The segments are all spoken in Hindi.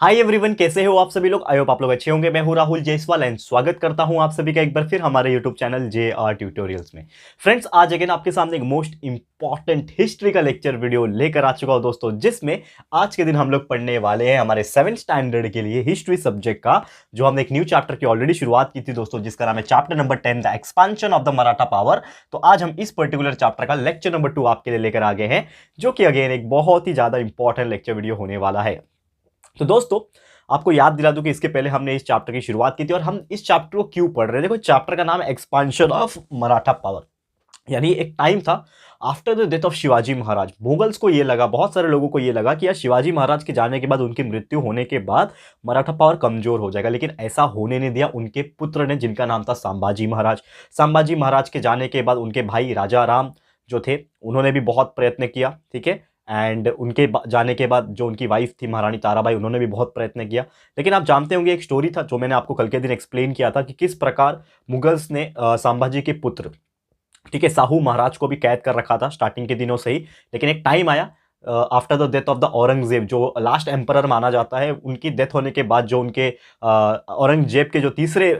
हाय एवरीवन, कैसे हो आप सभी लोग। आई होप आप लोग अच्छे होंगे। मैं हूं राहुल जायसवाल एंड स्वागत करता हूं आप सभी का एक बार फिर हमारे यूट्यूब चैनल JR ट्यूटोरियल्स में। फ्रेंड्स, आज अगेन आपके सामने एक मोस्ट इंपॉर्टेंट हिस्ट्री का लेक्चर वीडियो लेकर आ चुका हूं दोस्तों, जिसमें आज के दिन हम लोग पढ़ने वाले हैं हमारे 7th स्टैंडर्ड के लिए हिस्ट्री सब्जेक्ट का, जो हमने एक न्यू चैप्टर की ऑलरेडी शुरुआत की थी दोस्तों, जिसका नाम है chapter number 10 the expansion of the Maratha power. तो आज हम इस पर्टिकुलर चैप्टर का लेक्चर नंबर 2 आपके लिए लेकर आ गए हैं, जो कि अगेन एक बहुत ही ज्यादा इंपॉर्टेंट लेक्चर वीडियो होने वाला है। तो दोस्तों, आपको याद दिला दूं कि इसके पहले हमने इस चैप्टर की शुरुआत की थी और हम इस चैप्टर को क्यों पढ़ रहे हैं। देखो, चैप्टर का नाम है एक्सपांशन ऑफ मराठा पावर। यानी एक टाइम था after the death of Shivaji Maharaj, Mughals को ये लगा, बहुत सारे लोगों को ये लगा कि यार शिवाजी महाराज के जाने के बाद, उनकी मृत्यु होने के बाद मराठा पावर कमजोर हो जाएगा। लेकिन ऐसा होने नहीं दिया उनके पुत्र ने, जिनका नाम था संभाजी महाराज। संभाजी महाराज के जाने के बाद उनके भाई राजा राम जो थे, उन्होंने भी बहुत प्रयत्न किया, ठीक है। एंड उनके जाने के बाद जो उनकी वाइफ थी महारानी ताराबाई, उन्होंने भी बहुत प्रयत्न किया। लेकिन आप जानते होंगे, एक स्टोरी था जो मैंने आपको कल के दिन एक्सप्लेन किया था कि किस प्रकार मुगल्स ने संभाजी के पुत्र, ठीक है, साहू महाराज को भी कैद कर रखा था स्टार्टिंग के दिनों से ही। लेकिन एक टाइम आया after the death of the Aurangzeb, जो लास्ट एम्परर माना जाता है, उनकी डेथ होने के बाद जो उनके औरंगजेब के जो तीसरे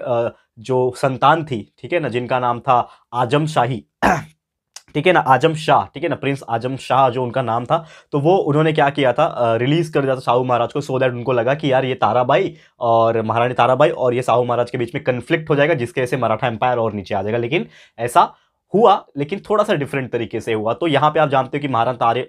जो संतान थी, ठीक है ना, जिनका नाम था आजम शाही, ठीक है ना, आजम शाह, ठीक है ना, प्रिंस आजम शाह जो उनका नाम था, तो वो उन्होंने क्या किया था, रिलीज कर दिया था साहू महाराज को, सो दैट उनको लगा कि यार ये ताराबाई और महारानी ताराबाई और ये साहू महाराज के बीच में कन्फ्लिक्ट हो जाएगा, जिसके वजह से मराठा एम्पायर और नीचे आ जाएगा। लेकिन ऐसा हुआ, लेकिन थोड़ा सा डिफरेंट तरीके से हुआ। तो यहाँ पे आप जानते हो कि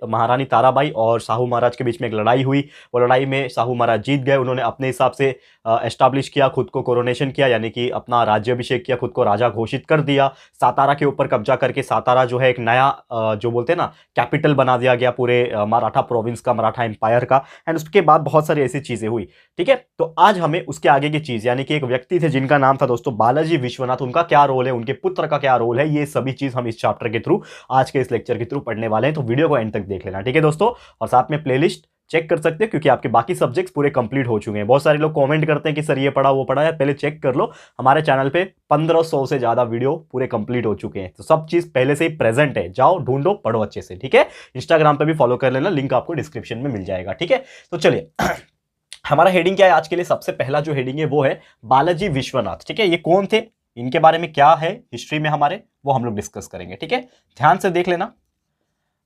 महारानी ताराबाई और साहू महाराज के बीच में एक लड़ाई हुई। वो लड़ाई में साहू महाराज जीत गए। उन्होंने अपने हिसाब से एस्टैब्लिश किया, खुद को कोरोनेशन किया, यानी कि अपना राज्याभिषेक किया, खुद को राजा घोषित कर दिया। सातारा के ऊपर कब्जा करके सातारा जो है एक नया जो बोलते हैं ना कैपिटल बना दिया गया पूरे मराठा प्रोविंस का, मराठा एम्पायर का। एंड उसके बाद बहुत सारी ऐसी चीजें हुई, ठीक है। तो आज हमें उसके आगे की चीज, यानी कि एक व्यक्ति थे जिनका नाम था दोस्तों बालाजी विश्वनाथ, उनका क्या रोल है, उनके पुत्र का क्या रोल है, ये सभी चीज हम इस चैप्टर के थ्रू, आज के इस लेक्चर के थ्रू पढ़ने वाले हैं। तो वीडियो को एंड तक देख लेना, ठीक है दोस्तों। और साथ में प्लेलिस्ट चेक कर सकते हैं, क्योंकि आपके बाकी सब्जेक्ट्स पूरे कंप्लीट हो चुके हैं। बहुत सारे लोग कमेंट करते हैं कि सर ये पढ़ा वो पढ़ा है, पहले चेक कर लो। हमारे चैनल पे 1500 से ज्यादा वीडियो पूरे कंप्लीट हो चुके हैं, तो सब चीज पहले से ही प्रेजेंट है। जाओ ढूंढो, पढ़ो अच्छे से, ठीक है। इंस्टाग्राम पे भी फॉलो कर लेना, लिंक आपको डिस्क्रिप्शन में मिल जाएगा, ठीक है। तो चलिए हमारा हेडिंग क्या है आज के लिए। सबसे पहला जो हेडिंग है वो है बालाजी विश्वनाथ, ठीक है। ये कौन थे, इनके बारे में क्या है हिस्ट्री में हमारे, वो हम लोग डिस्कस करेंगे, ठीक है। ध्यान से देख लेना।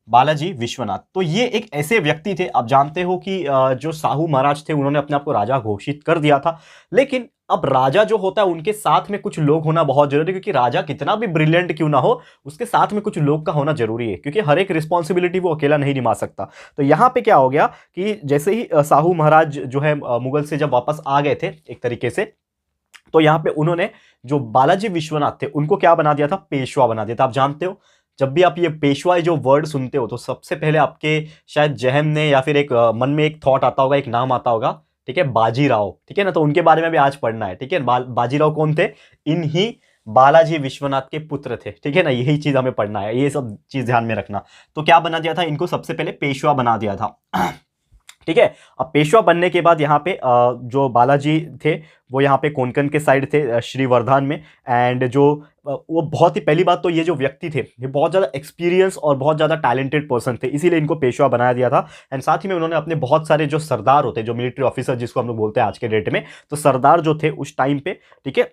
बालाजी विश्वनाथ, तो ये एक ऐसे व्यक्ति थे, आप जानते हो कि जो साहू महाराज थे, उन्होंने अपने आप को राजा घोषित कर दिया था। लेकिन अब राजा जो होता है, उनके साथ में कुछ लोग होना बहुत जरूरी है, क्योंकि राजा कितना भी ब्रिलियंट क्यों ना हो, उसके साथ में कुछ लोग का होना जरूरी है, क्योंकि हर एक रिस्पॉन्सिबिलिटी वो अकेला नहीं निभा सकता। तो यहां पे क्या हो गया कि जैसे ही साहू महाराज जो है मुगल से जब वापस आ गए थे एक तरीके से, तो यहां पे उन्होंने जो बालाजी विश्वनाथ थे, उनको क्या बना दिया था, पेशवा बना दिया था। आप जानते हो, जब भी आप ये पेशवा जो वर्ड सुनते हो, तो सबसे पहले आपके शायद जहन में या फिर एक मन में एक थॉट आता होगा, एक नाम आता होगा, ठीक है, बाजीराव, ठीक है ना। तो उनके बारे में भी आज पढ़ना है, ठीक है। बाजीराव कौन थे, इन्हीं बालाजी विश्वनाथ के पुत्र थे, ठीक है ना। यही चीज हमें पढ़ना है, ये सब चीज ध्यान में रखना। तो क्या बना दिया था इनको, सबसे पहले पेशवा बना दिया था ठीक है। अब पेशवा बनने के बाद यहाँ पे जो बालाजी थे, वो यहाँ पे कोंकण के साइड थे, श्रीवर्धन में। एंड जो वो बहुत ही, पहली बात तो ये जो व्यक्ति थे, ये बहुत ज़्यादा एक्सपीरियंस और बहुत ज़्यादा टैलेंटेड पर्सन थे, इसीलिए इनको पेशवा बनाया दिया था। एंड साथ ही में उन्होंने अपने बहुत सारे जो सरदार होते हैं, जो मिलिट्री ऑफिसर जिसको हम लोग बोलते हैं आज के डेट में, तो सरदार जो थे उस टाइम पे, ठीक है,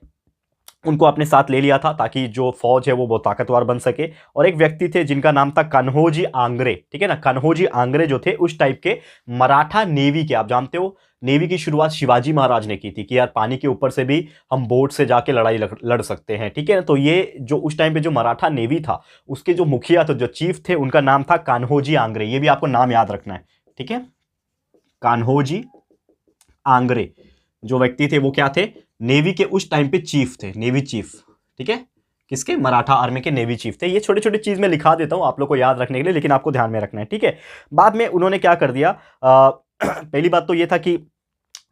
उनको अपने साथ ले लिया था, ताकि जो फौज है वो बहुत ताकतवर बन सके। और एक व्यक्ति थे जिनका नाम था कन्होजी आंग्रे, ठीक है ना। कन्होजी आंग्रे जो थे उस टाइप के मराठा नेवी के, आप जानते हो नेवी की शुरुआत शिवाजी महाराज ने की थी, कि यार पानी के ऊपर से भी हम बोट से जाके लड़ाई लड़ सकते हैं, ठीक है ना। तो ये जो उस टाइम पे जो मराठा नेवी था, उसके जो मुखिया थे, जो चीफ थे, उनका नाम था कान्होजी आंग्रे। ये भी आपको नाम याद रखना है, ठीक है। कान्होजी आंग्रे जो व्यक्ति थे, वो क्या थे, नेवी के उस टाइम पे चीफ थे, नेवी चीफ, ठीक है। किसके, मराठा आर्मी के नेवी चीफ थे। ये छोटे छोटे चीज में लिखा देता हूं आप लोग को याद रखने के लिए, लेकिन आपको ध्यान में रखना है, ठीक है। बाद में उन्होंने क्या कर दिया, पहली बात तो ये था कि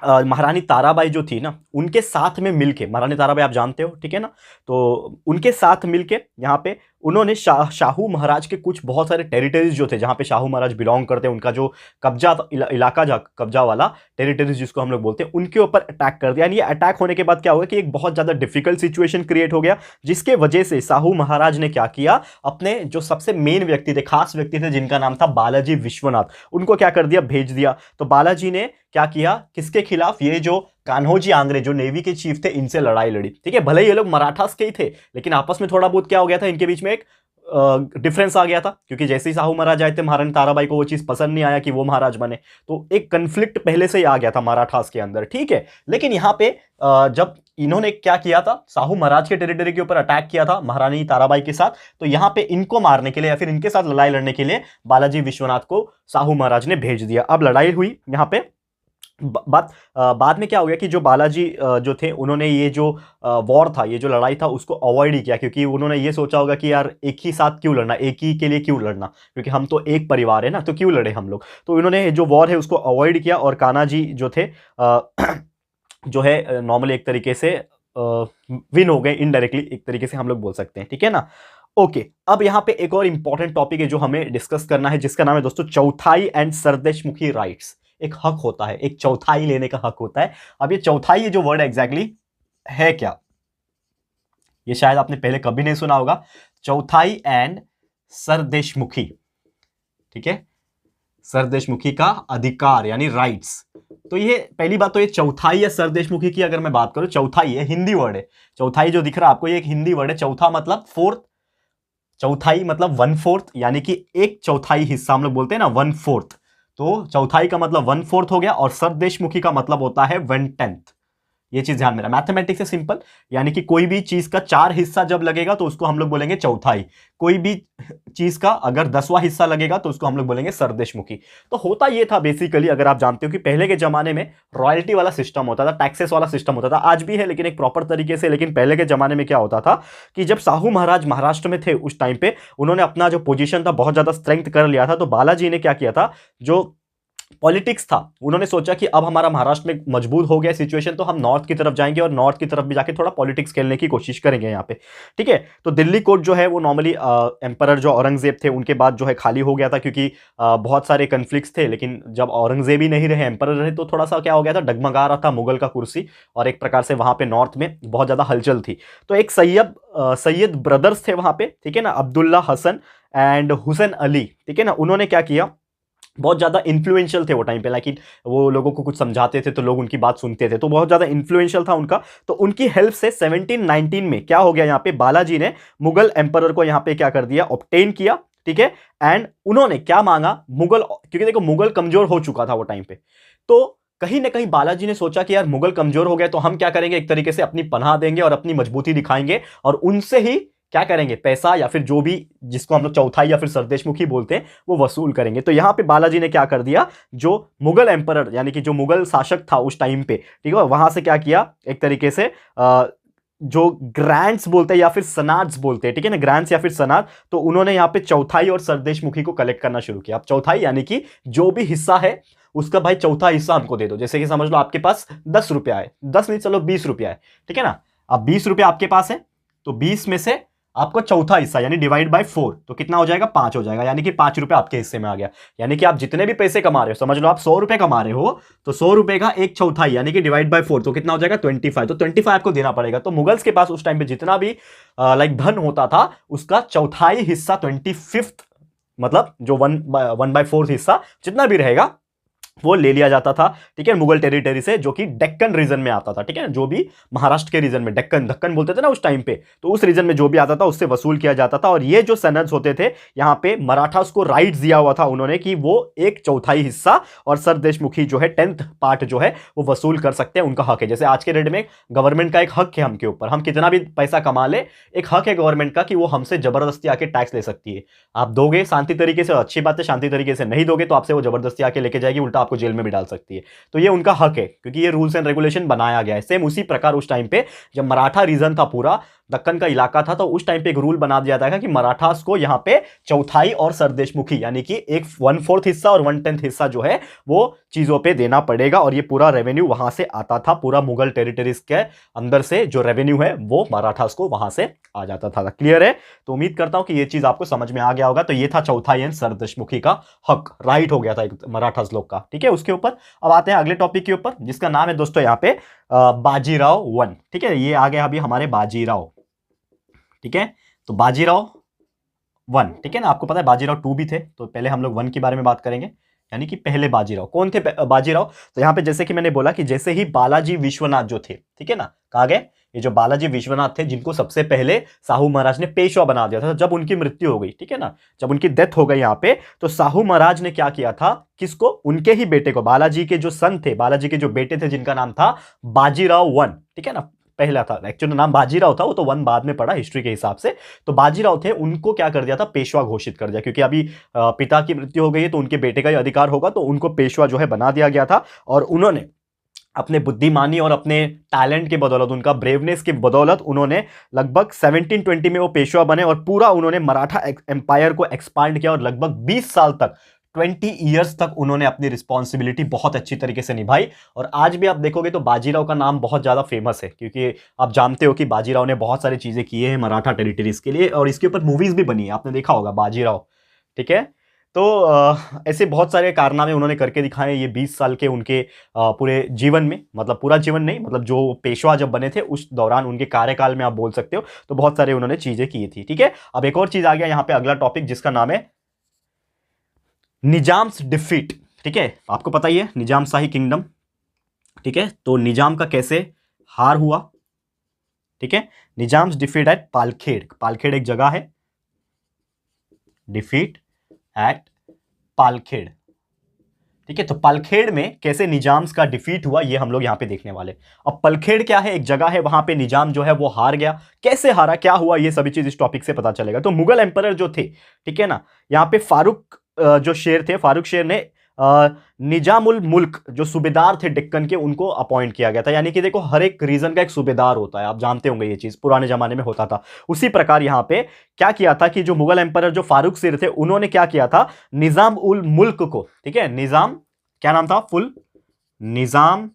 महारानी ताराबाई जो थी ना, उनके साथ में मिलके, महारानी ताराबाई आप जानते हो, ठीक है ना, तो उनके साथ मिलके यहाँ पे उन्होंने शाहू महाराज के कुछ बहुत सारे टेरिटरीज जो थे, जहां पे शाहू महाराज बिलोंग करते हैं, उनका जो कब्जा इलाका कब्जा वाला टेरिटरीज जिसको हम लोग बोलते हैं, उनके ऊपर अटैक कर दिया। यानी ये अटैक होने के बाद क्या हुआ कि एक बहुत ज्यादा डिफिकल्ट सिचुएशन क्रिएट हो गया, जिसके वजह से शाहू महाराज ने क्या किया, अपने जो सबसे मेन व्यक्ति थे, खास व्यक्ति थे, जिनका नाम था बालाजी विश्वनाथ, उनको क्या कर दिया, भेज दिया। तो बालाजी ने क्या किया, किसके खिलाफ, ये जो कान्होजी आंग्रे जो नेवी के चीफ थे, इनसे लड़ाई लड़ी। ठीक है, भले ही ये लोग मराठास के ही थे, लेकिन आपस में थोड़ा बहुत क्या हो गया था, इनके बीच में एक डिफरेंस आ गया था, क्योंकि जैसे ही शाहू महाराज आए थे, महारानी ताराबाई को वो चीज पसंद नहीं आया कि वो महाराज बने, तो एक कंफ्लिक्ट पहले से ही आ गया था मराठास के अंदर। ठीक है, लेकिन यहां पे जब इन्होंने क्या किया था, शाहू महाराज के टेरिटरी के ऊपर अटैक किया था महारानी ताराबाई के साथ, तो यहां पे इनको मारने के लिए या फिर इनके साथ लड़ाई लड़ने के लिए बालाजी विश्वनाथ को शाहू महाराज ने भेज दिया। अब लड़ाई हुई यहां पे। बाद में क्या हो गया कि जो बालाजी जो थे, उन्होंने ये जो वॉर था, ये जो लड़ाई था, उसको अवॉइड ही किया, क्योंकि उन्होंने ये सोचा होगा कि यार एक ही साथ क्यों लड़ना, एक ही के लिए क्यों लड़ना, क्योंकि हम तो एक परिवार है ना, तो क्यों लड़े हम लोग। तो इन्होंने जो वॉर है उसको अवॉइड किया, और कान्हाजी जो थे जो है नॉर्मली एक तरीके से विन हो गए, इनडायरेक्टली एक तरीके से हम लोग बोल सकते हैं। ठीक है ना। ओके, अब यहां पे एक और इंपॉर्टेंट टॉपिक है जो हमें डिस्कस करना है, जिसका नाम है दोस्तों चौथाई एंड सरदेशमुखी राइट्स। एक हक होता है, एक चौथाई लेने का हक होता है। अब ये चौथाई, ये जो वर्ड एग्जैक्टली है क्या, ये शायद आपने पहले कभी नहीं सुना होगा। चौथाई एंड सरदेशमुखी, ठीक है, सरदेशमुखी का अधिकार यानी राइट्स। तो ये पहली बात तो ये चौथाई या सरदेशमुखी की अगर मैं बात करूं, चौथाई है हिंदी वर्ड है। चौथाई जो दिख रहा है आपको, ये एक हिंदी वर्ड है। चौथा मतलब फोर्थ, चौथाई मतलब 1/4, यानी कि एक चौथाई हिस्सा हम लोग बोलते हैं ना, 1/4। तो चौथाई का मतलब 1/4 हो गया, और सरदेशमुखी का मतलब होता है 1/10। ये चीज ध्यान में रखना, मैथमेटिक्स से सिंपल, यानी कि कोई भी चीज का 4 हिस्सा जब लगेगा तो उसको हम लोग बोलेंगे चौथाई। कोई भी चीज का अगर 10वां हिस्सा लगेगा तो उसको हम लोग बोलेंगे सरदेशमुखी। तो होता ये था बेसिकली, अगर आप जानते हो कि पहले के जमाने में रॉयल्टी वाला सिस्टम होता था, टैक्सेस वाला सिस्टम होता था, आज भी है लेकिन एक प्रॉपर तरीके से। लेकिन पहले के जमाने में क्या होता था कि जब शाहू महाराज महाराष्ट्र में थे उस टाइम पे, उन्होंने अपना जो पोजीशन था बहुत ज्यादा स्ट्रेंथ कर लिया था। तो बालाजी ने क्या किया था, जो पॉलिटिक्स था, उन्होंने सोचा कि अब हमारा महाराष्ट्र में मजबूत हो गया सिचुएशन, तो हम नॉर्थ की तरफ जाएंगे और नॉर्थ की तरफ भी जाके थोड़ा पॉलिटिक्स खेलने की कोशिश करेंगे यहाँ पे। ठीक है, तो दिल्ली कोर्ट जो है वो नॉर्मली एम्परर जो औरंगजेब थे उनके बाद जो है खाली हो गया था, क्योंकि बहुत सारे कन्फ्लिक्ट्स थे। लेकिन जब औरंगजेब ही नहीं रहे, एम्परर रहे, तो थोड़ा सा क्या हो गया था, डगमगा रहा था मुगल का कुर्सी, और एक प्रकार से वहां पे नॉर्थ में बहुत ज्यादा हलचल थी। तो एक सैयद ब्रदर्स थे वहां पे, ठीक है ना, अब्दुल्ला हसन एंड हुसैन अली, ठीक है ना। उन्होंने क्या किया, बहुत ज़्यादा इन्फ्लुएंशियल थे वो टाइम पे, लेकिन वो लोगों को कुछ समझाते थे तो लोग उनकी बात सुनते थे, तो बहुत ज़्यादा इन्फ्लुएंशियल था उनका। तो उनकी हेल्प से 1719 में क्या हो गया, यहाँ पे बालाजी ने मुगल एम्परर को यहाँ पे क्या कर दिया, ऑब्टेन किया। ठीक है, एंड उन्होंने क्या मांगा, मुगल, क्योंकि देखो मुगल कमजोर हो चुका था वो टाइम पे, तो कहीं ना कहीं बालाजी ने सोचा कि यार मुगल कमजोर हो गए तो हम क्या करेंगे, एक तरीके से अपनी पनाह देंगे और अपनी मजबूती दिखाएंगे, और उनसे ही क्या करेंगे, पैसा या फिर जो भी जिसको हम लोग चौथाई या फिर सरदेशमुखी बोलते हैं वो वसूल करेंगे। तो यहां पे बालाजी ने क्या कर दिया, जो मुगल एम्परर यानी कि जो मुगल शासक था उस टाइम पे, ठीक है, वहां से क्या किया, एक तरीके से जो ग्रांट्स बोलते हैं या फिर सनाट्स बोलते हैं, ठीक है ना, ग्रांट्स या फिर सनाट, तो उन्होंने यहाँ पे चौथाई और सरदेशमुखी को कलेक्ट करना शुरू किया। अब चौथाई यानी कि जो भी हिस्सा है उसका भाई चौथा हिस्सा हमको दे दो। जैसे कि समझ लो आपके पास 10 रुपया है, 10 नहीं चलो 20 रुपया है, ठीक है ना। अब 20 रुपया आपके पास है, तो 20 में से आपको चौथा हिस्सा यानी डिवाइड बाय 4, तो कितना हो जाएगा, 5 हो जाएगा, यानी कि 5 रुपए आपके हिस्से में आ गया। यानी कि आप जितने भी पैसे कमा रहे हो, समझ लो आप 100 रुपए कमा रहे हो, तो 100 रुपए का एक चौथाई यानी कि डिवाइड बाय 4, तो कितना हो जाएगा 25, तो 25 आपको देना पड़ेगा। तो मुगल्स के पास उस टाइम पे जितना भी लाइक धन होता था उसका चौथाई हिस्सा 25th, मतलब जो 1/4 हिस्सा जितना भी रहेगा वो ले लिया जाता था, ठीक है, मुगल टेरिटरी से, जो कि डेक्कन रीजन में आता था, ठीक है, जो भी महाराष्ट्र के रीजन में दक्कन बोलते थे ना उस टाइम पे, तो उस रीजन में जो भी आता था उससे वसूल किया जाता था। और ये जो सनद्स होते थे, यहाँ पे मराठास को राइट्स दिया हुआ था उन्होंने कि वो एक चौथाई हिस्सा और सरदेशमुखी जो है 10th पार्ट जो है वो वसूल कर सकते हैं, उनका हक है। जैसे आज के डेट में गवर्नमेंट का एक हक है हमके ऊपर, हम कितना भी पैसा कमा ले, एक हक है गवर्नमेंट का कि वो हमसे जबरदस्ती आके टैक्स ले सकती है। आप दोगे शांति तरीके से, अच्छी बात है, शांति तरीके से नहीं दोगे तो आपसे वो जबरदस्ती आके लेके जाएगी, उल्टा आपको जेल में भी डाल सकती है। तो ये उनका हक है, क्योंकि ये रूल्स एंड रेगुलेशन बनाया गया है। सेम उसी प्रकार उस टाइम पे जब मराठा रीजन था पूरा, दक्कन का इलाका था, तो उस टाइम पे एक रूल बना दिया था कि मराठास को यहाँ पे चौथाई और सरदेशमुखी यानी कि एक 1/4 हिस्सा और 1/10 हिस्सा जो है वो चीजों पे देना पड़ेगा, और ये पूरा रेवेन्यू वहां से आता था, पूरा मुगल टेरिटरीज के अंदर से जो रेवेन्यू है वो मराठास को वहां से आ जाता था। क्लियर है? तो उम्मीद करता हूं कि ये चीज आपको समझ में आ गया होगा। तो ये था चौथाई एंड सरदेशमुखी का हक, राइट हो गया था एक मराठास लोग का। ठीक है, उसके ऊपर अब आते हैं अगले टॉपिक के ऊपर, जिसका नाम है दोस्तों यहाँ पे बाजीराव वन। ठीक है, ये आ गया अभी हमारे बाजीराव। ठीक है, तो बाजीराव वन, ठीक है ना, आपको पता है बाजीराव टू भी थे, तो पहले हम लोग वन के बारे में बात करेंगे, यानी कि पहले बाजीराव कौन थे बाजीराव। तो यहां पे जैसे कि मैंने बोला कि जैसे ही बालाजी विश्वनाथ जो थे, ठीक है ना, कहा गए ये जो बालाजी विश्वनाथ थे, जिनको सबसे पहले साहू महाराज ने पेशवा बना दिया था, जब उनकी मृत्यु हो गई, ठीक है ना, जब उनकी डेथ हो गई यहाँ पे, तो साहू महाराज ने क्या किया था, किसको, उनके ही बेटे को, बालाजी के जो सन थे, बालाजी के जो बेटे थे जिनका नाम था बाजीराव वन, ठीक है ना, पहला था एक्चुअली नाम बाजीराव था, वो तो वन बाद में पड़ा हिस्ट्री के हिसाब से। तो बाजीराव थे, उनको क्या कर दिया था, पेशवा घोषित कर दिया, क्योंकि अभी पिता की मृत्यु हो गई है तो उनके बेटे का ही अधिकार होगा, तो उनको पेशवा जो है बना दिया गया था। और उन्होंने अपने बुद्धिमानी और अपने टैलेंट के बदौलत, उनका ब्रेवनेस की बदौलत, उन्होंने लगभग 1720 में वो पेशवा बने और पूरा उन्होंने मराठा एम्पायर को एक्सपांड किया, और लगभग 20 साल तक 20 ईयर्स तक उन्होंने अपनी रिस्पॉन्सिबिलिटी बहुत अच्छी तरीके से निभाई। और आज भी आप देखोगे तो बाजीराव का नाम बहुत ज्यादा फेमस है, क्योंकि आप जानते हो कि बाजीराव ने बहुत सारी चीजें की है मराठा टेरिटरीज के लिए, और इसके ऊपर मूवीज भी बनी है, आपने देखा होगा बाजीराव। ठीक है, तो ऐसे बहुत सारे कारनामे उन्होंने करके दिखाए ये 20 साल के उनके पूरे जीवन में, मतलब पूरा जीवन नहीं, मतलब जो पेशवा जब बने थे उस दौरान उनके कार्यकाल में आप बोल सकते हो, तो बहुत सारे उन्होंने चीजें की थी। ठीक है, अब एक और चीज आ गया यहाँ पे अगला टॉपिक, जिसका नाम है निजाम्स डिफीट। ठीक है, आपको पता ही है निजाम शाही किंगडम। ठीक है, तो निजाम का कैसे हार हुआ। ठीक है, निजाम्स डिफीट एट पालखेड़, पालखेड़ एक जगह है, डिफीट एट पालखेड़। ठीक है, तो पालखेड़ में कैसे निजाम्स का डिफीट हुआ ये हम लोग यहां पे देखने वाले। अब पालखेड़ क्या है, एक जगह है, वहां पे निजाम जो है वो हार गया, कैसे हारा, क्या हुआ, ये सभी चीज इस टॉपिक से पता चलेगा। तो मुगल एम्परर जो थे, ठीक है ना, यहां पे फारूक जो शेर थे, फारूक शेर ने निजामुल मुल्क जो सूबेदार थे डेक्कन के, उनको अपॉइंट किया गया था। यानी कि देखो हर एक रीजन का एक सूबेदार होता है, आप जानते होंगे ये चीज पुराने जमाने में होता था। उसी प्रकार यहां पे क्या किया था कि जो मुगल एम्परर जो फारूक शेर थे, उन्होंने क्या किया था, निजाम उल मुल्क को, ठीक है, निजाम क्या नाम था फुल, निजाम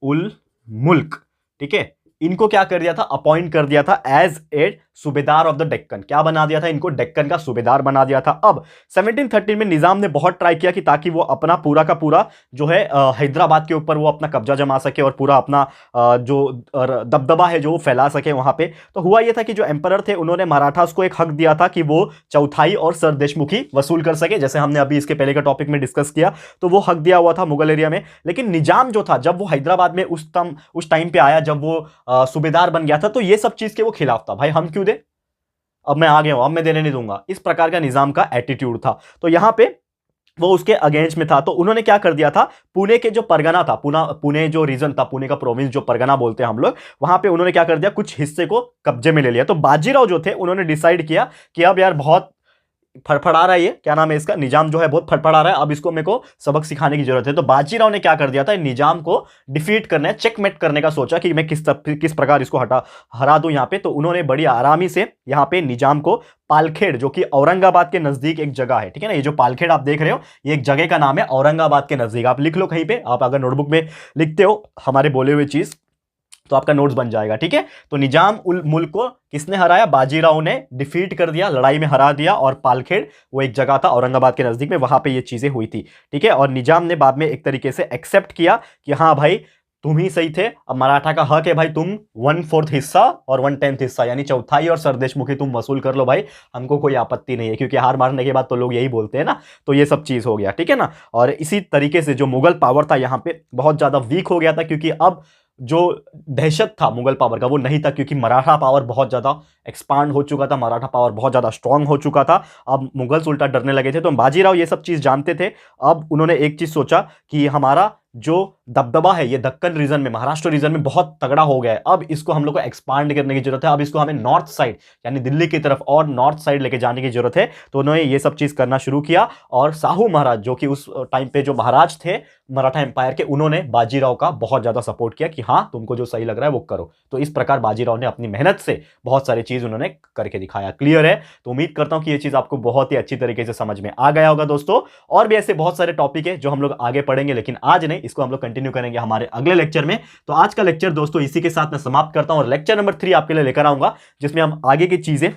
उल मुल्क, ठीक है, इनको क्या कर दिया था, अपॉइंट कर दिया था एज ए सूबेदार ऑफ द डेक्कन। क्या बना दिया था इनको, डेक्कन का सूबेदार बना दिया था। अब 1713 में निजाम ने बहुत ट्राई किया कि ताकि वो अपना पूरा का पूरा जो है हैदराबाद के ऊपर वो अपना कब्जा जमा सके और पूरा अपना जो दबदबा है जो वो फैला सके वहां पे। तो हुआ ये था कि जो एम्परर थे उन्होंने मराठास को एक हक दिया था कि वो चौथाई और सरदेशमुखी वसूल कर सके, जैसे हमने अभी इसके पहले का टॉपिक में डिस्कस किया, तो वो हक दिया हुआ था मुगल एरिया में। लेकिन निजाम जो था, जब वो हैदराबाद में उस टाइम पे आया, जब वो सूबेदार बन गया था, तो ये सब चीज के वो खिलाफ था, भाई हम क्यों दे, अब मैं आ गया हूं, अब मैं देने नहीं दूंगा, इस प्रकार का निजाम का एटीट्यूड था। तो यहां पे वो उसके अगेंस्ट में था, तो उन्होंने क्या कर दिया था, पुणे के जो परगना था, पुणे जो रीजन था, पुणे का प्रोविंस जो परगना बोलते हैं हम लोग, वहां पे उन्होंने क्या कर दिया, कुछ हिस्से को कब्जे में ले लिया। तो बाजीराव जो थे उन्होंने डिसाइड किया कि अब यार बहुत फड़फड़ा रहा है, ये क्या नाम है इसका, निजाम जो है बहुत फड़फड़ा रहा है, अब इसको मेरे को सबक सिखाने की जरूरत है। तो बाजीराव ने क्या कर दिया था, निजाम को डिफीट करने, चेकमेट करने का सोचा कि मैं किस प्रकार इसको हरा दूं यहाँ पे। तो उन्होंने बड़ी आरामी से यहाँ पे निजाम को पालखेड़, जो कि औरंगाबाद के नजदीक एक जगह है, ठीक है ना, ये जो पालखेड़ आप देख रहे हो ये एक जगह का नाम है, औरंगाबाद के नजदीक, आप लिख लो कहीं पे, आप अगर नोटबुक में लिखते हो हमारे बोले हुए चीज तो आपका नोट्स बन जाएगा। ठीक है, तो निजाम उल मुल्क को किसने हराया, बाजीराव ने डिफीट कर दिया, लड़ाई में हरा दिया, और पालखेड़ वो एक जगह था औरंगाबाद के नजदीक में, वहां पे ये चीजें हुई थी। ठीक है, और निजाम ने बाद में एक तरीके से एक्सेप्ट किया कि हाँ भाई तुम ही सही थे, अब मराठा का हक है भाई, तुम 1/4 हिस्सा और 1/10 हिस्सा यानी चौथाई और सरदेशमुखी तुम वसूल कर लो भाई, हमको कोई आपत्ति नहीं है, क्योंकि हार मारने के बाद तो लोग यही बोलते हैं ना। तो ये सब चीज हो गया, ठीक है ना। और इसी तरीके से जो मुगल पावर था यहाँ पे बहुत ज्यादा वीक हो गया था, क्योंकि अब जो दहशत था मुगल पावर का वो नहीं था, क्योंकि मराठा पावर बहुत ज्यादा एक्सपांड हो चुका था, मराठा पावर बहुत ज्यादा स्ट्रांग हो चुका था। अब मुगल्स उल्टा डरने लगे थे। तो बाजीराव ये सब चीज जानते थे। अब उन्होंने एक चीज सोचा कि हमारा जो दबदबा है ये दक्कन रीजन में, महाराष्ट्र रीजन में बहुत तगड़ा हो गया है। अब इसको हम लोग को एक्सपांड करने की जरूरत है, अब इसको हमें नॉर्थ साइड यानी दिल्ली की तरफ और नॉर्थ साइड लेके जाने की जरूरत है। तो उन्होंने ये सब चीज करना शुरू किया और साहू महाराज जो कि उस टाइम पे जो महाराज थे मराठा एम्पायर के, उन्होंने बाजीराव का बहुत ज्यादा सपोर्ट किया कि हाँ तुमको जो सही लग रहा है वो करो। तो इस प्रकार बाजीराव ने अपनी मेहनत से बहुत सारी चीज उन्होंने करके दिखाया। क्लियर है? तो उम्मीद करता हूं कि ये चीज आपको बहुत ही अच्छी तरीके से समझ में आ गया होगा दोस्तों। और भी ऐसे बहुत सारे टॉपिक है जो हम लोग आगे पढ़ेंगे, लेकिन आज नहीं, इसको हम लोग कंटिन्यू करेंगे हमारे अगले लेक्चर में। तो आज का लेक्चर दोस्तों इसी के साथ मैं समाप्त करता हूं और लेक्चर नंबर 3 आपके लिए लेकर आऊंगा, जिसमें हम आगे की चीजें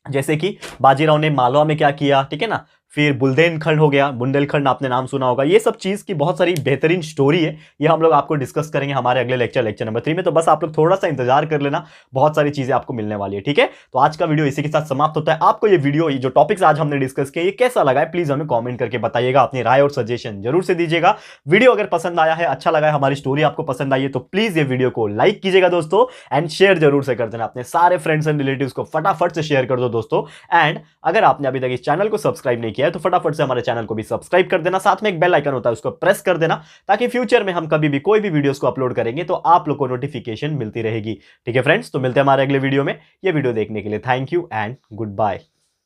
जैसे कि बाजीराव ने मालवा में क्या किया, ठीक है ना, फिर बुंदेलखंड हो गया, बुंदेलखंड आपने नाम सुना होगा, ये सब चीज की बहुत सारी बेहतरीन स्टोरी है, ये हम लोग आपको डिस्कस करेंगे हमारे अगले लेक्चर नंबर 3 में। तो बस आप लोग थोड़ा सा इंतजार कर लेना, बहुत सारी चीजें आपको मिलने वाली है। ठीक है, तो आज का वीडियो इसी के साथ समाप्त होता है। आपको ये वीडियो, ये जो टॉपिक्स आज हमने डिस्कस किए, ये कैसा लगा है प्लीज हमें कॉमेंट करके बताइएगा, अपनी राय और सजेशन जरूर से दीजिएगा। वीडियो अगर पसंद आया है, अच्छा लगा है, हमारी स्टोरी आपको पसंद आई है, तो प्लीज ये वीडियो को लाइक कीजिएगा दोस्तों, एंड शेयर जरूर से कर देना अपने सारे फ्रेंड्स एंड रिलेटिव्स को, फटाफट से शेयर कर दो दोस्तों। एंड अगर आपने अभी तक इस चैनल को सब्सक्राइब नहीं किया है तो फटाफट से हमारे चैनल को भी सब्सक्राइब कर देना, साथ में एक बेल आइकन होता है उसको प्रेस कर देना, ताकि फ्यूचर में हम कभी भी कोई भी वीडियोस को अपलोड करेंगे तो आप लोग को नोटिफिकेशन मिलती रहेगी। ठीक है फ्रेंड्स, तो मिलते हैं हमारे अगले वीडियो में। ये वीडियो देखने के लिए thank you and good bye.